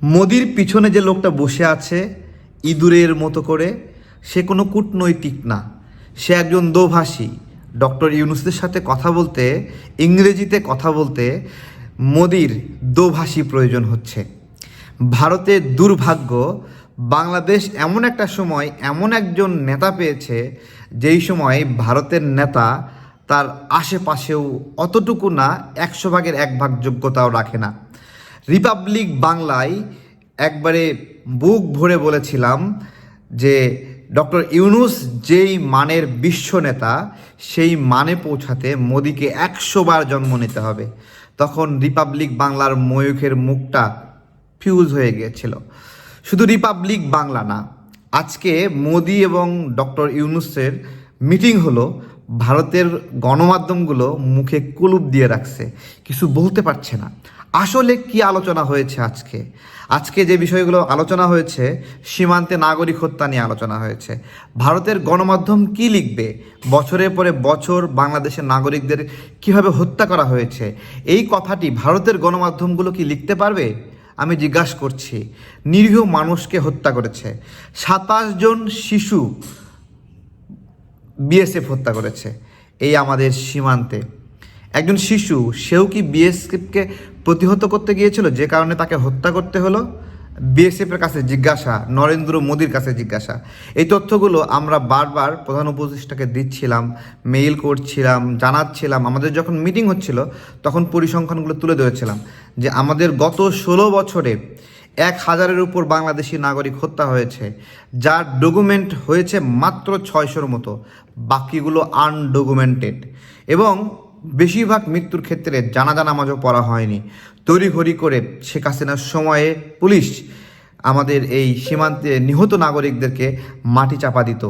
মোদির পিছনে যে লোকটা বসে আছে ইঁদুরের মতো করে, সে কোনো কূটনৈতিক না, সে একজন দোভাষী। ডক্টর ইউনূসের সাথে কথা বলতে, ইংরেজিতে কথা বলতে মোদির দোভাষী প্রয়োজন হচ্ছে। ভারতের দুর্ভাগ্য, বাংলাদেশ এমন একটা সময় এমন একজন নেতা পেয়েছে যেই সময় ভারতের নেতা তার আশেপাশেও অতটুকু না, 100 ভাগের 1 ভাগ যোগ্যতাও রাখে না। রিপাবলিক বাংলায় একবারে বুক ভরে বলেছিলাম যে ডক্টর ইউনূস যেই মানের বিশ্ব নেতা, সেই মানে পৌঁছাতে মোদিকে 100 বার জন্ম নিতে হবে। তখন রিপাবলিক বাংলার ময়ূখের মুখটা ফিউজ হয়ে গিয়েছিল। শুধু রিপাবলিক বাংলা না, আজকে মোদি এবং ডক্টর ইউনূসের মিটিং হলো, ভারতের গণমাধ্যমগুলো মুখে কুলুপ দিয়ে রাখছে, কিছু বলতে পারছে না। আসলে কি আলোচনা হয়েছে আজকে যে বিষয়গুলো আলোচনা হয়েছে, সীমান্তে নাগরিক হত্যা নিয়ে আলোচনা হয়েছে। ভারতের গণমাধ্যম কি লিখবে? বছরের পরে বছর বাংলাদেশের নাগরিকদের কিভাবে হত্যা করা হয়েছে, এই কথাটি ভারতের গণমাধ্যমগুলো কি লিখতে পারবে? আমি জিজ্ঞাসা করছি। নিরীহ মানুষকে হত্যা করেছে, 27 জন শিশু বিএসএফ হত্যা করেছে এই আমাদের সীমান্তে। একজন শিশু, সেও কি বিএসএফকে প্রতিহত করতে গিয়েছিল, যে কারণে তাকে হত্যা করতে হলো? বিএসএফের কাছে জিজ্ঞাসা, নরেন্দ্র মোদির কাছে জিজ্ঞাসা। এই তথ্যগুলো আমরা বারবার প্রধান উপদেষ্টাকে দিচ্ছিলাম, মেইল করছিলাম, জানাচ্ছিলাম। আমাদের যখন মিটিং হচ্ছিল তখন পরিসংখ্যানগুলো তুলে ধরেছিলাম যে আমাদের গত 16 বছরে 1000-এর উপর বাংলাদেশি নাগরিক হত্যা হয়েছে, যার ডকুমেন্ট হয়েছে মাত্র 600-র মতো, বাকিগুলো আনডকুমেন্টেড। এবং বেশিরভাগ মৃত্যুর ক্ষেত্রে জানাজা নামাজও পড়া হয়নি। তড়িঘড়ি করে শেখ হাসিনার সময়ে পুলিশ আমাদের এই সীমান্তে নিহত নাগরিকদেরকে মাটি চাপা দিত।